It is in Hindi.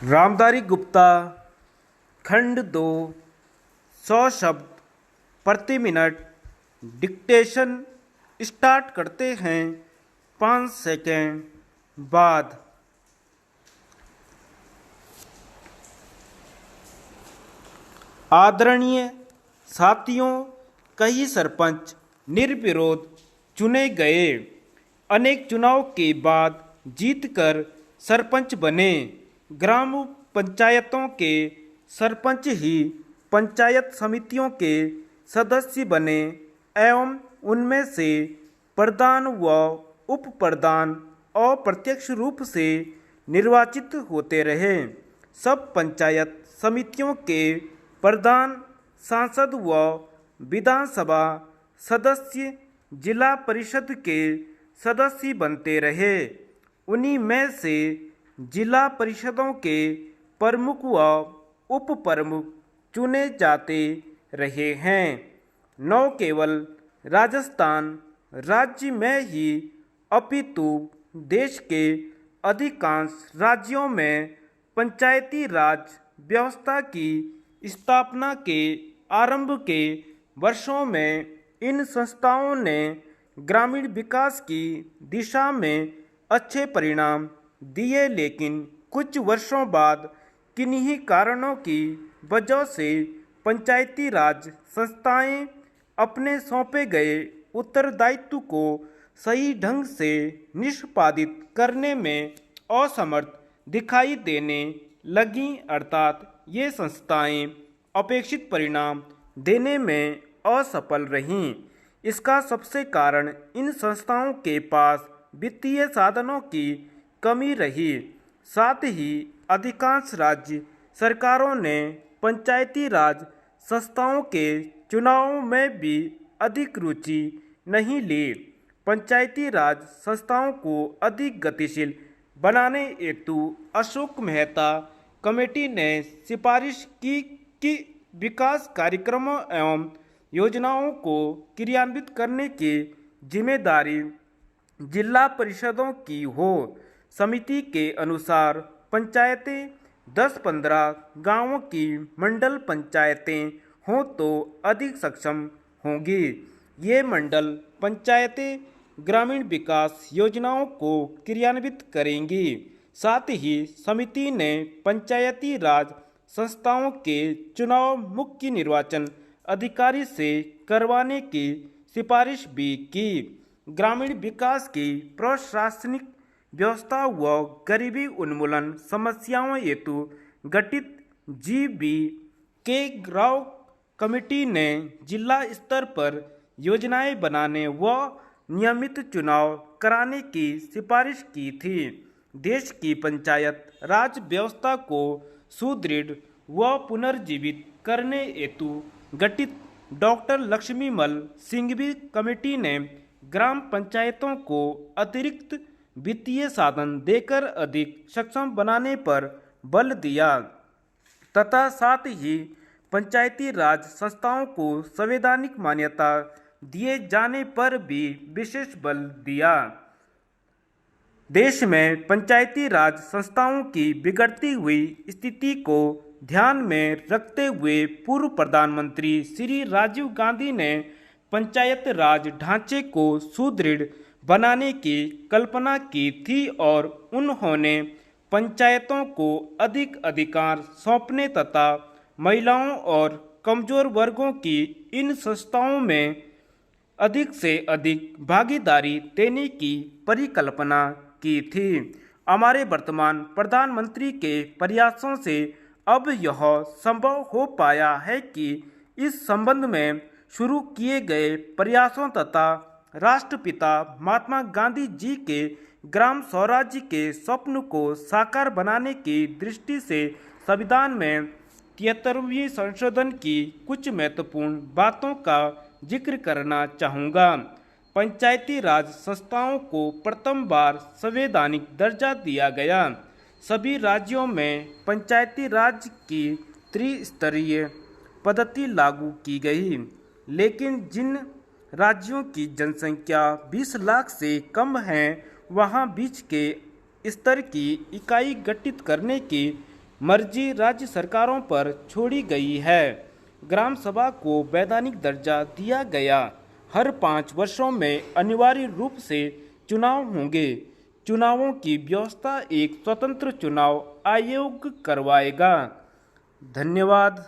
रामधारी गुप्ता खंड 2 100 शब्द प्रति मिनट डिक्टेशन स्टार्ट करते हैं 5 सेकेंड बाद। आदरणीय साथियों, कई सरपंच निर्विरोध चुने गए। अनेक चुनाव के बाद जीतकर सरपंच बने। ग्राम पंचायतों के सरपंच ही पंचायत समितियों के सदस्य बने एवं उनमें से प्रधान व उप प्रधान अप्रत्यक्ष रूप से निर्वाचित होते रहे। सब पंचायत समितियों के प्रधान सांसद व विधानसभा सदस्य जिला परिषद के सदस्य बनते रहे। उन्हीं में से जिला परिषदों के प्रमुख व उप प्रमुख चुने जाते रहे हैं। न केवल राजस्थान राज्य में ही अपितु देश के अधिकांश राज्यों में पंचायती राज व्यवस्था की स्थापना के आरंभ के वर्षों में इन संस्थाओं ने ग्रामीण विकास की दिशा में अच्छे परिणाम दिए, लेकिन कुछ वर्षों बाद किन्हीं कारणों की वजह से पंचायती राज संस्थाएं अपने सौंपे गए उत्तरदायित्व को सही ढंग से निष्पादित करने में असमर्थ दिखाई देने लगीं, अर्थात ये संस्थाएं अपेक्षित परिणाम देने में असफल रहीं। इसका सबसे कारण इन संस्थाओं के पास वित्तीय साधनों की कमी रही। साथ ही अधिकांश राज्य सरकारों ने पंचायती राज संस्थाओं के चुनावों में भी अधिक रुचि नहीं ली। पंचायती राज संस्थाओं को अधिक गतिशील बनाने हेतु अशोक मेहता कमेटी ने सिफारिश की कि विकास कार्यक्रमों एवं योजनाओं को क्रियान्वित करने की जिम्मेदारी जिला परिषदों की हो। समिति के अनुसार पंचायतें 10-15 गांवों की मंडल पंचायतें हों तो अधिक सक्षम होंगी। ये मंडल पंचायतें ग्रामीण विकास योजनाओं को क्रियान्वित करेंगी। साथ ही समिति ने पंचायती राज संस्थाओं के चुनाव मुख्य निर्वाचन अधिकारी से करवाने की सिफारिश भी की। ग्रामीण विकास की प्रशासनिक व्यवस्था व गरीबी उन्मूलन समस्याओं हेतु गठित जी.बी.के. राव कमेटी ने जिला स्तर पर योजनाएं बनाने व नियमित चुनाव कराने की सिफारिश की थी। देश की पंचायत राज व्यवस्था को सुदृढ़ व पुनर्जीवित करने हेतु गठित डॉक्टर लक्ष्मीमल सिंघवी कमेटी ने ग्राम पंचायतों को अतिरिक्त वित्तीय साधन देकर अधिक सक्षम बनाने पर बल दिया तथा साथ ही पंचायती राज संस्थाओं को संवैधानिक मान्यता दिए जाने पर भी विशेष बल दिया। देश में पंचायती राज संस्थाओं की बिगड़ती हुई स्थिति को ध्यान में रखते हुए पूर्व प्रधानमंत्री श्री राजीव गांधी ने पंचायत राज ढांचे को सुदृढ़ बनाने की कल्पना की थी और उन्होंने पंचायतों को अधिक अधिकार सौंपने तथा महिलाओं और कमजोर वर्गों की इन संस्थाओं में अधिक से अधिक भागीदारी देने की परिकल्पना की थी। हमारे वर्तमान प्रधानमंत्री के प्रयासों से अब यह संभव हो पाया है कि इस संबंध में शुरू किए गए प्रयासों तथा राष्ट्रपिता महात्मा गांधी जी के ग्राम स्वराज्य के स्वप्न को साकार बनाने की दृष्टि से संविधान में 73वें संशोधन की कुछ महत्वपूर्ण बातों का जिक्र करना चाहूँगा। पंचायती राज संस्थाओं को प्रथम बार संवैधानिक दर्जा दिया गया। सभी राज्यों में पंचायती राज की त्रिस्तरीय पद्धति लागू की गई, लेकिन जिन राज्यों की जनसंख्या 20 लाख से कम है वहां बीच के स्तर की इकाई गठित करने की मर्जी राज्य सरकारों पर छोड़ी गई है। ग्राम सभा को वैधानिक दर्जा दिया गया। हर 5 वर्षों में अनिवार्य रूप से चुनाव होंगे। चुनावों की व्यवस्था एक स्वतंत्र चुनाव आयोग करवाएगा। धन्यवाद।